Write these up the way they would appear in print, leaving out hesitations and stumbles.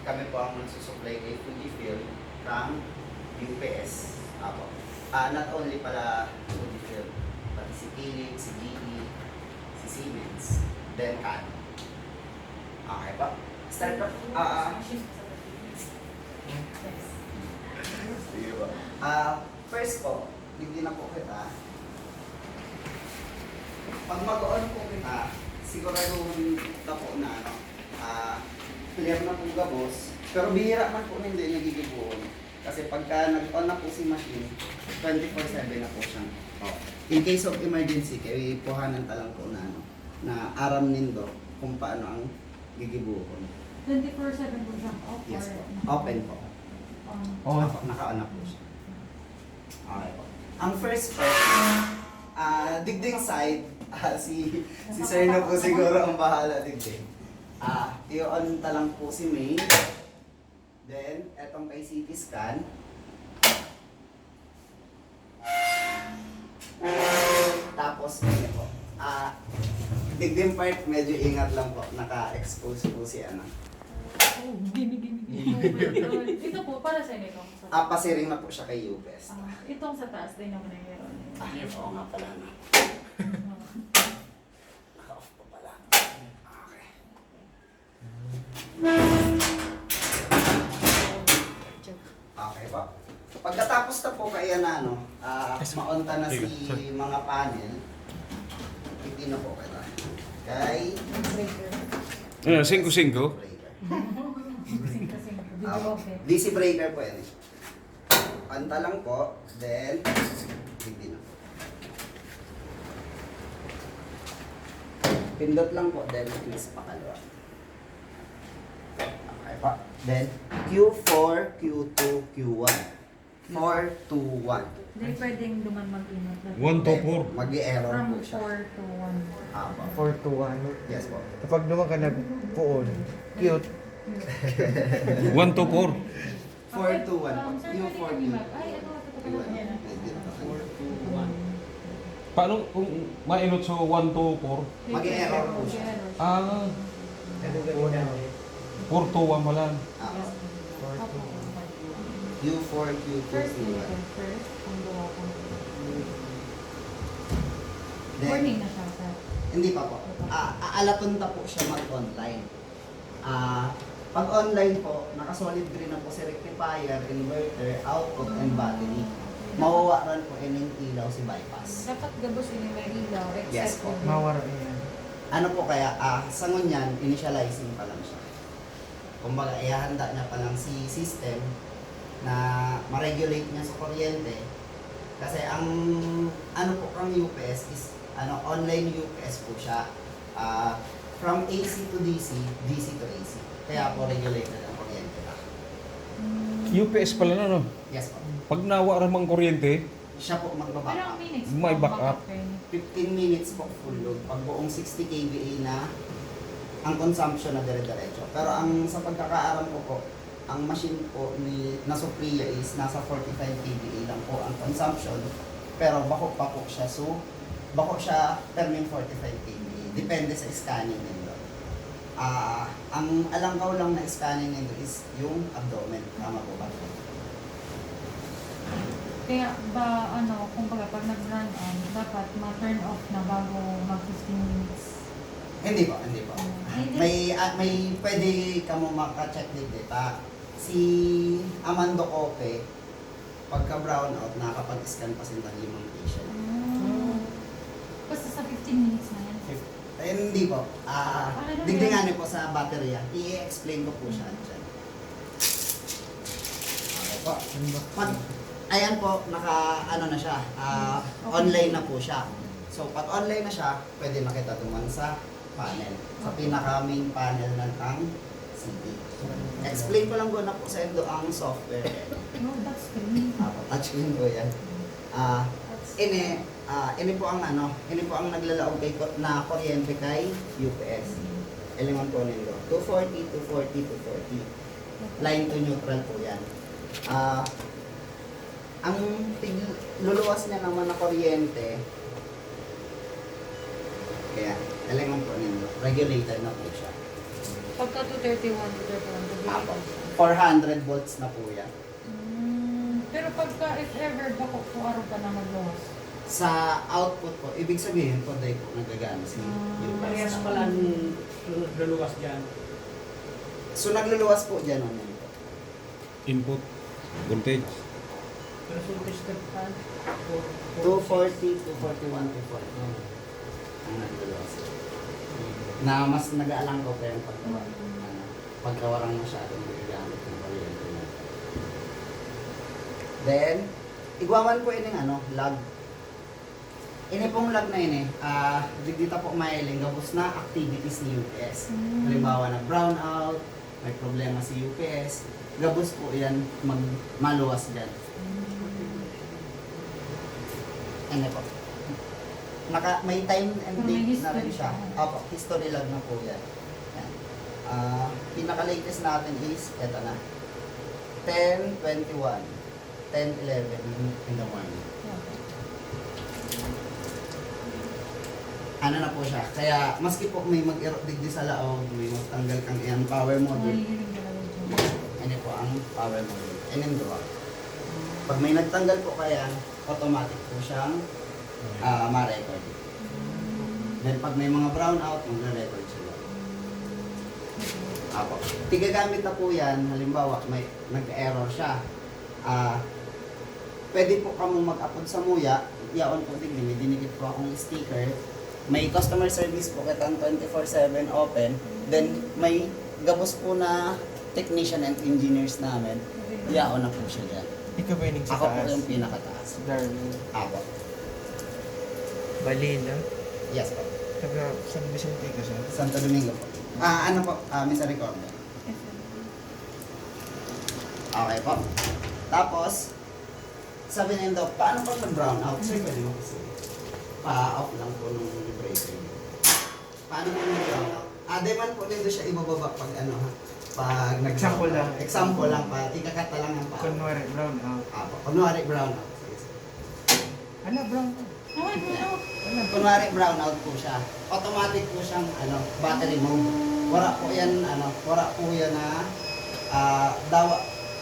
kami po ang nagsusupply kay Fujifilm from UPS. Apo. Not only pala Fujifilm, pati si Philips, si GE, si Siemens, then Canon. Okay pa. Start up. Sige ba? First po, hindi na po kita. Pag mag-on po kita, siguraduhin na po na ano, clear na po gabos. Pero bihira man po hindi nagigibuon. Kasi pagka nag-on na po si machine, 24/7 na po siyang. In case of emergency, kayo ipuhanan talang po na, ano, na aram nindo kung paano ang gigibuon. 24/7 po siya off? Yes or po. naka- Open po. on? Naka-on na po siya. Okay po. Ang first po, digdig side, si sir na po siguro ang bahala digdig. I-on ta lang po si main. Then, etong kay CT scan. Tapos, ano po. Digdig part, medyo ingat lang po. Naka-expose po si ano. Oh, gimme. Oh my God. Ito po, para sa inyo itong sa Pasiring na po siya kay UPS. itong sa taas din naman ang meron. Oo nga pala na. Naka-off pa pala. Okay. Okay po. Pagkatapos na po kaya na ano, maunta na si mga panel, hindi na po kita. Kay Ano, 5-5? breaker. Video okay. DC breaker po yan. Panta lang po, then hindi na po. Pindot lang po, then please pakalawa. Okay pa. Then Q4, Q2, Q1. 4 to 1. Hindi pwedeng duman mag-inot. 1 to 4. Mag-i-error From po siya. 4 to 1. Apa. 4 to 1. Yes po. Kapag naman ka nagpuon, cute. 1 to 4. 4 to 1 po. Sir, Q4, pwede Q2. mag- Ay, ano, Q1. yan. 4 to Paano kung mainot sa 1 to 4? Mag-i-error po siya. Ah, Una. 4 to 1 pala. Q4, Q2, First Q1. level, first, ang buha ko. Then, Warning na siya, sir. hindi pa po. Aalatunta po siya mag-online. Pag online po, nakasolid green na po si rectifier, inverter, output, and battery. Mawawaran po ining ilaw si bypass. Dapat gabos ini may ilaw, Yes except po. yung- Mawara yan. Ano po kaya, sangon yan, initializing pa lang siya. Kumbaga, ihahanda niya pa lang si system na ma-regulate niya sa kuryente. Kasi ang ano po kang UPS is online UPS po siya. From AC to DC, DC to AC. Kaya po regulated ang kuryente na. UPS pala na, no? Yes po. Pag nawa ramang kuryente, Siya po Pero magbaback ang up. minutes, May ang backup. kayo. 15 minutes po full load. Pag buong 60 kVA na ang consumption na dire-diretso. Pero ang sa pagkakaaram ko po, ang machine po na Sophia is nasa 45 kVA lang po ang consumption. Pero bako pa po siya. So, bako siya terming 45 kVA. Depende sa scanning nito. Ang alangkaw lang na scanning nito is yung abdomen. Tama po ba? Kaya ba, kung pag nag-run on, dapat ma-turn off na bago mag-15 minutes. Hindi po, hindi po. May pwede ka mo maka-check dito. Si Amando Cope, pagka brown out, nakakapag-scan pa siya ng 5 patient. Basta sa 15 minutes na yan. Hindi po. Digdingan niyo po sa baterya. I-explain ko po siya dyan. Okay po. Ayan po, na siya. Online na po siya. So, pag online na siya, pwede makita duman sa panel. Sa pinaka-main panel ng CD. Explain ko lang na po sa endo ang software. No, that's screen. Touchscreen ko yan. Ini po ang ini po ang naglalaog kay na kuryente kay UPS. Element po nito. 240, 240, 240. Line to neutral po yan. Ang luluwas niya naman na kuryente, kaya element po nito. Regulated na po siya. Pagka 231, 231, Apo. 400 volts na po yan. Pero pagka if ever bako po araw ka na magluwas. Sa output po, ibig sabihin po dahil po nagagana si yung Parehas bus. pala ang luluwas dyan. So nagluluwas po dyan ano yun po. Input, voltage. Pero sultis ka pa. 240, 241, 240. Ang nagluluwas. Na mas nag-aalang ko pa yung pagkawa. Pagkawarang masyadong nagagamit ng kuryente na. Then, igwaman po ining lag. Ini pong lag na ini, dito po mailing gabos na activities ni UPS. Halimbawa na brownout, may problema si UPS, gabos po yan maluwas dyan. Ano po? May time and May date na rin history siya. siya. Opo, history log na po yan. Yan. Pinaka-latest natin is, eto na. 10:21, 10:11 in the morning. Ano na po siya. Kaya, maski po may mag-erot digdi sa laog, may magtanggal kang iyang power module. Nahihiling talaga dyan. Ano po ang power module. Inindua. Pag may nagtanggal po kaya, automatic po siyang ma-record. Then pag may mga brownout, magre-record sila. Apo. Tigagamit na po yan, halimbawa may nag-error siya. Pwede po kamo mag-upload sa Muya, yaon po digdi, may dinikit po akong sticker. May customer service po kitang 24/7 open. Then may gabos po na technician and engineers namin. Yaon na po siya dyan. Ikaw ba yung sa Ako po taas? yung pinakataas. Darwin. Ako. Balina. Yes po. Taga San Vicente ka siya. Santo Domingo po. Ano po? Misericordia. Okay po. Tapos, sabi niyo daw, paano pag nag-brown out? Sir, pwede mo kasi pa-off lang po nung breaker. Paano po nag-brown out? Deman po din doon siya ibababa pag pag Example lang. Example lang pa. Ikakata lang ang pa. Kunwari, brown out. Kunwari brown out. Sige, sige. Ano, brown out? Kunwari brown out po siya. Automatic po siyang battery mode. Wala po yan wala po yan na dawa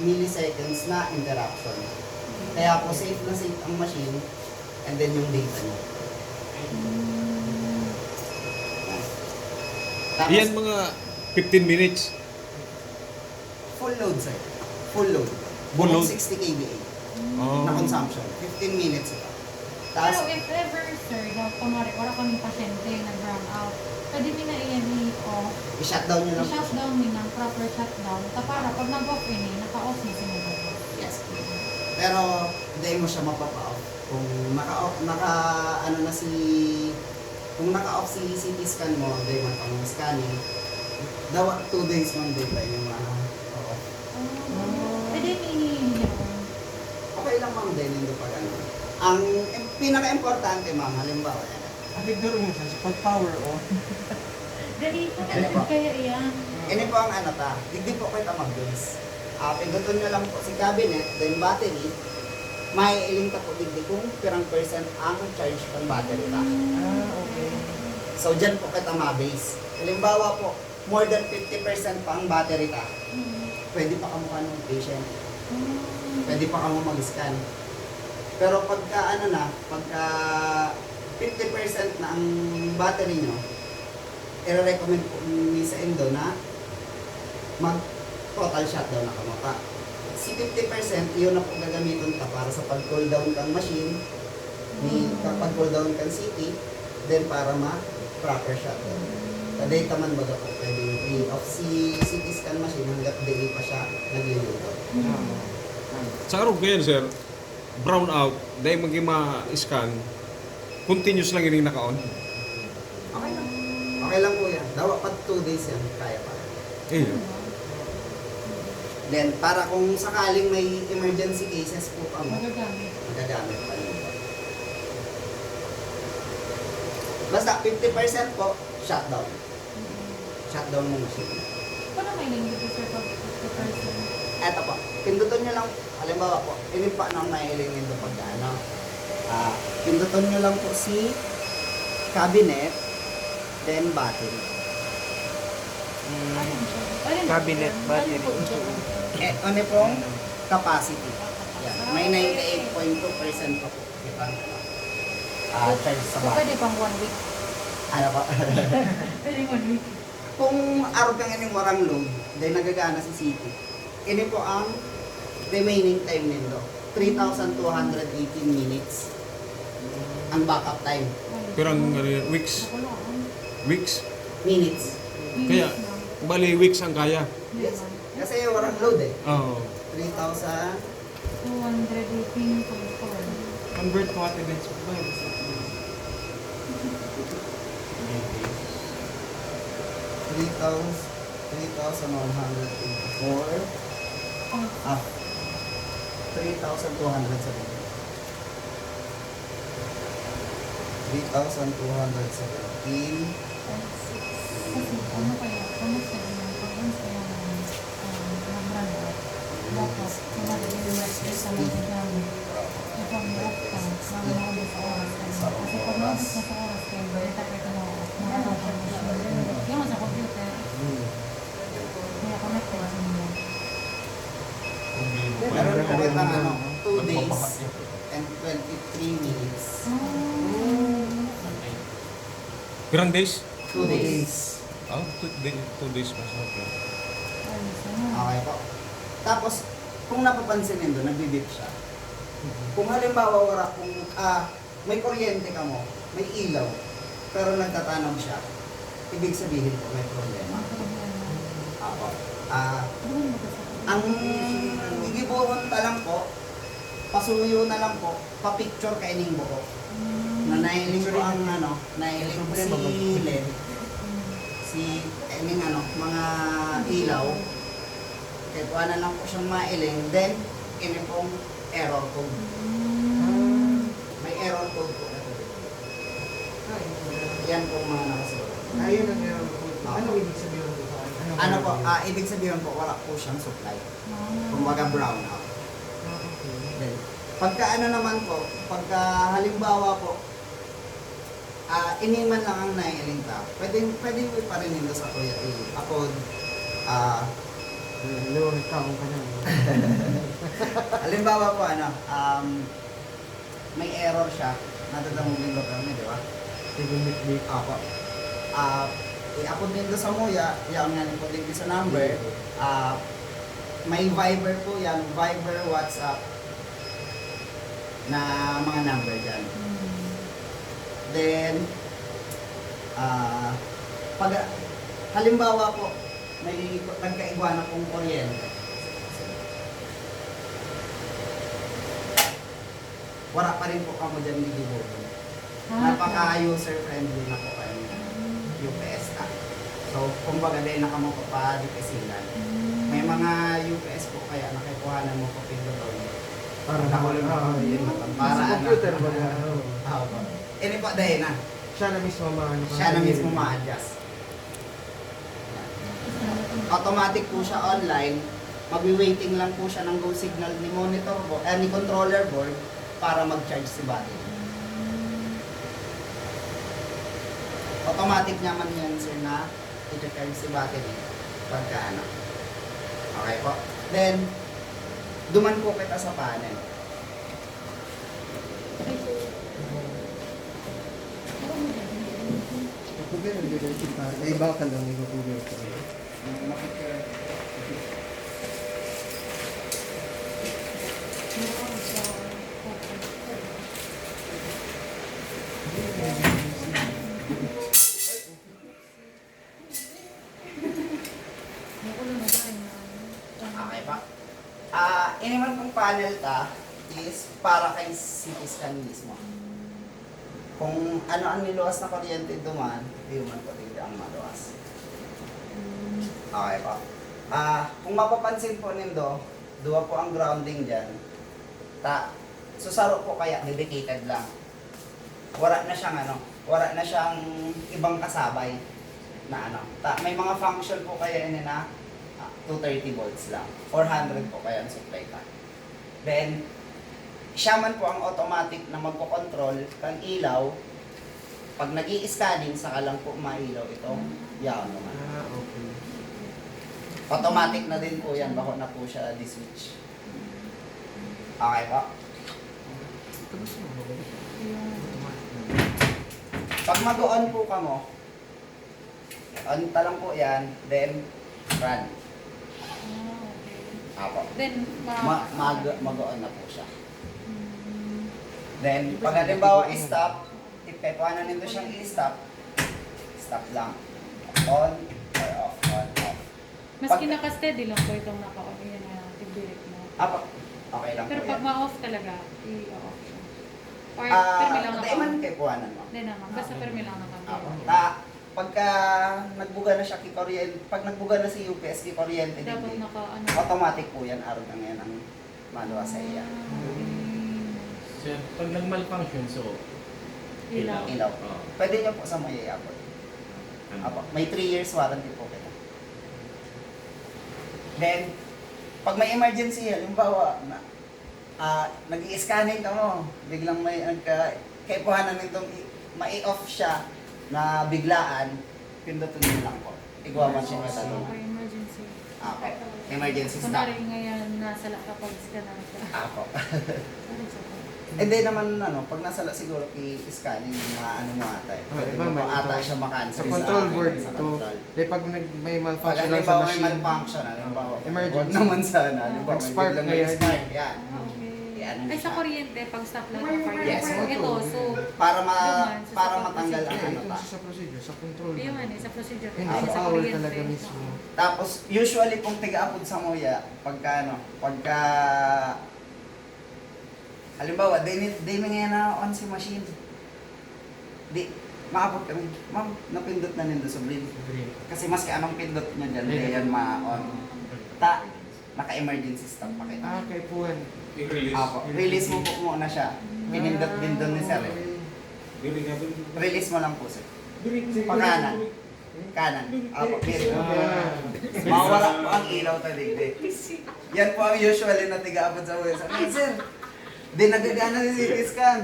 milliseconds na interruption. Kaya po safe na safe ang machine and then yung data niya. Tapos, Yan mga 15 minutes. full load sir. Full load. Full load? 60 kVA Oh. na consumption. 15 minutes ito. Pero Tapos, if ever, sir, na kunwari, wala kaming pasyente nag-brown out, pwede mi na i-off, i-shutdown nyo lang po siya. i-shutdown mi ng proper shutdown, para pag nag-off ini, naka-off ni sinunod. Yes. Pero hindi mo siya mapapa-off. Kung kung naka-off si CT scan mo, hindi mo pang scanning, 2 days man din tayo yung off. Pwede mi i-hero. Okay lang ma'am din hindi pag Ang pinaka-importante ma'am, halimbawa yan. Abig doon siya sa pag-power on. Dali po, Ano po? kaya iyan. Ini po ang digdi po kita mag-base. Pindutin nyo lang po si cabinet, then battery, may iling po digdi kung pirang percent ang charge ng battery ta. Okay. So dyan po kita ma-base. Halimbawa po, more than 50% pa ang battery ta. Pwede pa kamo ng patient. Pwede pa kamo mag-scan. Pero pagka pagka 50% na ang battery nyo, i-recommend po ni sa Indo na mag-total shutdown na kamo pa. Si 50%, yun na po gagamitin ta para sa pag-cool down kang machine, pag-cool down kang CT, then para ma-proper shutdown. Sa data man baga po, pwede i-off si CT scan machine hanggat day pa siya nagluluto. Sa araw ngayon, sir, brown out, dahil maging ma-scan, continuous lang yung naka-on. Okay lang. Okay lang po yan. Dawa pa 2 days yan, kaya pa. Eh, Then, para kung sakaling may emergency cases po pa mo, Magagamit. magagamit pa yun. Basta 50% po, shutdown. Shutdown mo machine. Paano may link dito, sir, pag 50%? Eto po, pindutin nyo lang, halimbawa po, ini pa nang nailingin do pag pindutin nyo lang po si cabinet, then battery. Cabinet battery. Ano pong capacity? Yan. May 98.2% pa po. Diba? Charge sa So, pwede battery. pang 1 week. Ano pa? Pwede 1 week. Kung araw kang ining warang load, dahil nagagana si City, ini po ang remaining time nito. 3,218 minutes ang backup time. Pero ang weeks, weeks. Minutes. Kaya, bali weeks ang kaya. Yes. Kasi warang load eh. Oo. 3,000. 218.4. Convert to watt events po ba? 3,184. Ah. 3,217. 3,217. Kasi ano kaya, ano sa inyo, pag once kaya nag-run out, dapat kumari yung rest day sa mga gamit. Kapag off ka, mga sa oras ka. Kasi pag naubos na sa oras ka, balitak ka na makakapag yung sa computer, kaya connected sa inyo. Meron po kitang ano, 2 days and 23 minutes. Ilang days? 2 days. Oh, 2 days pa. Okay. Okay po. Tapos, kung napapansin nyo, nagbibip siya. Kung halimbawa kung may kuryente ka mo, may ilaw, pero nagtatanog siya, ibig sabihin po may problema. Apo. Ang igibuhon ta lang po, pasuyo na lang po, pa-picture kaining buko. Na nailing ko ang ano, nailing ko si LED, si kaining ano, mga ilaw. Kaya kuha na lang po siyang mailing, then ini pong error code. May error code po. Yan po mga nakasulat. Ayun ang meron po. Ano ibig sabihin po? Ano po, ibig sabihin po, wala po siyang supply. Kumbaga brown out. Okay. Then, pagka ano naman po, pagka halimbawa po, iniman lang ang nailing tap, pwede mo pa rin nito sa kuya upload. Lawang taong ka na. Halimbawa po, may error siya, natatamunin ko kami, di ba? 7 week. Ako. I-upload nito sa Muya, yung nga po din sa number. May Viber po yan, Viber, WhatsApp na mga number dyan. Then, pag halimbawa po, may nagkaigwa na pong kuryente. Wala pa rin po kamo dyan digibuhin. Napaka-user friendly na po kayo UPS app. So, kumbaga din nakamo po pa dipesilan. May mga UPS po kaya nakikuhanan mo po pindoon. Para nakawala na. Para Sa computer ba na? po. Ini po dahil na. Siya na mismo maano. Siya na mismo ma-adjust. Automatic po siya online. Magwi-waiting lang po siya ng go signal ni monitor board, ni controller board para mag-charge si battery. Automatic naman yan sir na i-charge si battery pagka ano. Okay po. Then, duman po kita sa panel. Ay, baka lang i-google ko. Okay pa. Iniman kong panel ta is para kay CT scan mismo. Kung ano ang niluwas na kuryente duman, human ko din ang maluwas. Okay pa. Kung mapapansin po nindo, duwa po ang grounding dyan. Susaro po kaya, dedicated lang. Wala na siyang wala na siyang ibang kasabay na may mga function po kaya yun na 230 volts lang. 400 po kaya ang supply ta. Then, siya man po ang automatic na magpo-control ng ilaw. Pag nag-i-scanning, saka lang po mailaw itong yaw naman. Okay. Automatic na din po yan, bako na po siya di-switch. Okay po. Pag mag-on po ka mo, on ta lang po yan, then run. Apo. Then, Mag-on na po siya. Then, pag halimbawa i-stop, if kahit paano nito siyang i-stop, stop lang. On or off, on, off. Maski naka-steady lang po itong naka-on. Yan na, tig-direct mo. Apo, okay lang Pero po pag yan. ma-off talaga, i-off siya. Or permi lang Dahil man naka-on. kay puwanan mo. Hindi naman, basta permi lang Apo. naka-on. Pagka nagbuga na siya kikuryente, pag nagbuga na si UPS kikuryente Dapat din, naka-ano. automatic po yan, araw na ngayon ang manuwa sa iya. So, pag nag-malfunction, so, Ilaw. Ilaw. Oo. Pwede niyo po sa may iabot. Apo, may 3 years warranty po kita. Then, pag may emergency, halimbawa, nag-i-scanning ka mo, biglang may kaipuhanan nitong ma-off siya na biglaan, pindutin mo lang po. Igwaman siya nga So, talong. for emergency. Apo, emergency stop. Kunwari ngayon, nasa kapag scan na siya. Apo. Ano siya po? Hindi naman, pag nasala siguro i-scanning, ano mo ata eh. Pwede Iba, mo may ata ito. siya makancel Sa control board, sa ito. control. Eh, pag may Pag malfunction lang sa halimbawa may machine, malfunction, halimbawa, Emergency. huwag naman sana, halimbawa may Nag-spark biglang na yan. nag-spark, yan. Ah, okay. Yan, Ay, sa siya. kuryente, pag stop lang ng fire. Yes, Ito, so, Para Duman, sa para sa matanggal ang eh, ano ito pa. sa procedure, sa control. yun man, sa procedure. Hindi, Ah, sa sa power kuryente. talaga mismo. Tapos, usually kung tiga-apod sa moya, pagka, halimbawa, di nga na on si machine. Di, maabot kami. Ma'am, napindot na nindo sa blade. Kasi maski anong pindot niya dyan, di yan ma-on. Naka-emergency stop pa kayo. Ah, kay Puan. I-release. Apo, release mo po muna siya. Pinindot din doon ni sir. eh. Dili ka dun. Release mo lang po sir. Pakanan. Kanan. Apo, very good. Mawala po ang ilaw taligde. Yan po ang usually na tiga-abot sa uwi. Ay, sir, di nagagana ni CT scan.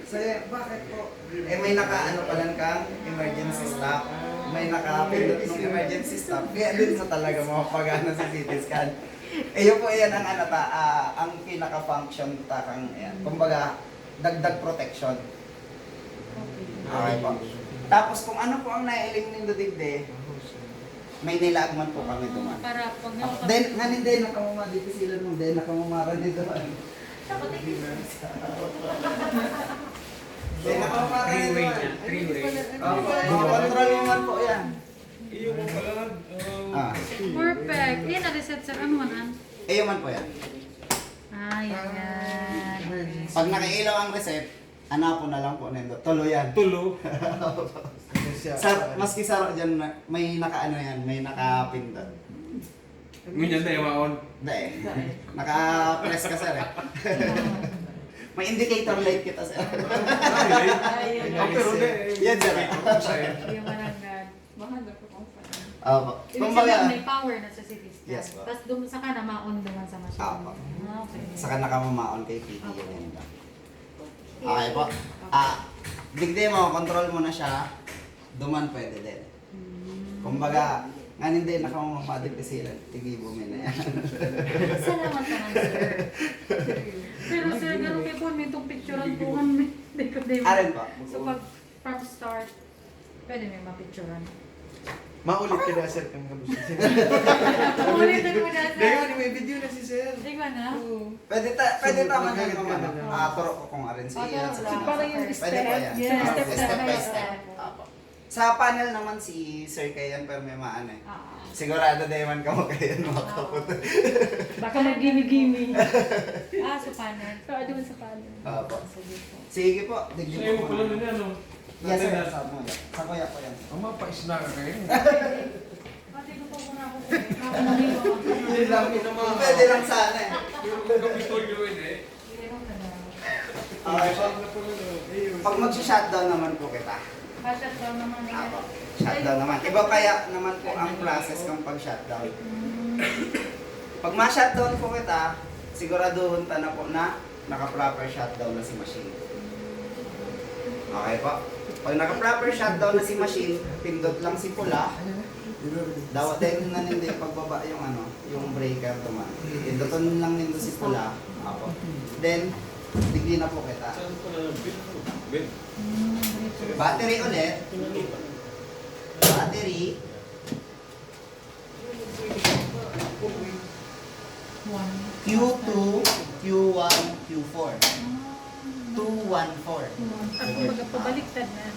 Sabi, bakit po? Eh, may naka-ano pa lang kang emergency stop. May nakapindot ng emergency stop. Kaya din sa talaga mapagana sa CT scan. Eh, yun po yan ang ang pinaka-function takang yan. Kumbaga, dagdag protection. Okay po. Tapos kung ano po ang nailing nindo digde, may nilagman po kami duman. Para pag Then, nga hindi, nakamamadi sila nung then, nakamamara dito. Then, nakamamara dito. Three-way na. Three-way. Control naman po yan. Iyo mo pala. Ah, Perfect. Yan na reset sir. Ano man? eh, man po yan. Ah, yan. Emergency. Pag nakailaw ang reset, hanapon na lang po nito. Tuloy yan. Tulo. Maski saro dyan, may nakaano yan, may nakapindot. Ngunyan na yawaon. Hindi eh. Naka-press ka sir eh. May indicator light kita sir. Ayun. Oh, pero hindi. Yan sir. Yung mananggan. Mahal ko kung saan. Opo. Ibig Kumbaga, sabihin may power na sa CT scan. Yes, po. Tapos saka na ma-on naman sa machine. Opo. Ah, okay. saka nakamamaon kay PT Okay. yun yun. Okay po. Digde mo, control mo na siya. Duman pwede din. Kumbaga, nga hindi nakamamadig kasi sila. Tigibumi na yan. Salamat naman, sir. Pero sir, gano'n kayo po, may itong picturean po kami. Hindi ko din. Aren po. So pag from start, pwede may mapicturean. Maulit ka na, sir, kang kabusin. Ulitin mo na, sir. Dahil may video na si sir. Di ba na? Pwede tama na Sumunod yung ka ano. na. Turo ko kung arin Oh, siya. turo lang. Parang yung Pwede po yan. Yes. Step by Step. step. Apo. Sa panel naman si Sir Kayan pero may maano eh. Ah. Sigurado dahil man ka mo kayan makakapot. Baka mag-gimme-gimme. Sa panel. So, doon sa panel. Opo. Sige po. Sige po. Digdi Sa'yo po mo pala muna. na yan, no? Yes sir. Sa mo yan. Sa kuya po yan. Ang mapais na ka kayo. Pati ko po muna ako. Ako namiwa ako. Hindi lang, Pwede lang sana eh. Pero kung kapitol yun eh. Meron ka na. Okay po. Pag mag-shutdown naman po kita. Bashot daw naman. Apo. Shutdown naman. Iba kaya naman po ang process ng pag-shutdown. Pag ma-shutdown po kita, siguraduhon ta na po na naka-proper shutdown na si machine. Okay po. Pag naka-proper shutdown na si machine, pindot lang si pula. Dawa dahil na nindi pagbaba yung ano, yung breaker to man. Induton lang nindo si pula. Apo. Then bigli na po kita. Battery ulit. Battery. One. Q2, Q1, Q4. 214. Ako magpabaliktad na.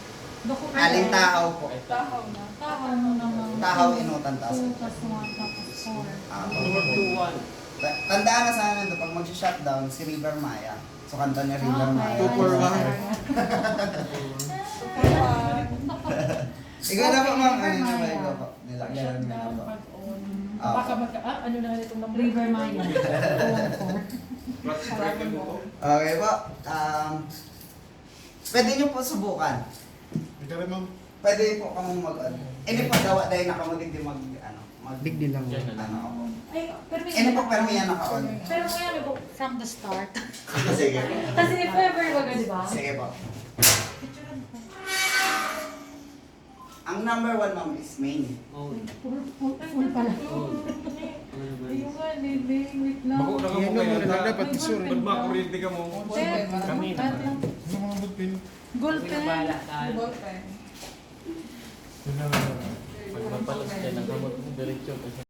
Doko Aling tahaw po. Tahaw na. Tahaw mo naman. Tahaw inutan taas. 2 plus 1 tapos 4. Apo. Tandaan na sana nito, pag mag-shutdown, si River Maya. So, kanta ni River Maya. 241. Ikaw na po, ma'am. Ano na ba ikaw po? Nilagyan mo na po. Pag-on. Ah. Baka ano na itong number? River Maya. 4. Salamat mo. Okay po. Pwede nyo po subukan. Pwede po kamo mag-ano. Hindi po dawa dahil nakamulig din Digdi lang. ano ako. Ay, pero Hindi po, pero may yan naka-on. Pero mayroon po from the start. Sige. Kasi if ever wag, di ba? Sige po. Ang number 1, ma'am, is main. Full pala. Ayun nga, Lili. Wait lang. Bako na ka mo Yan kaya naman, na. dapat isure. Pag makuryente ka mo. Kami naman. Gold pen. Ballpen. Pag mapalas ka ng gamot mo, diretso.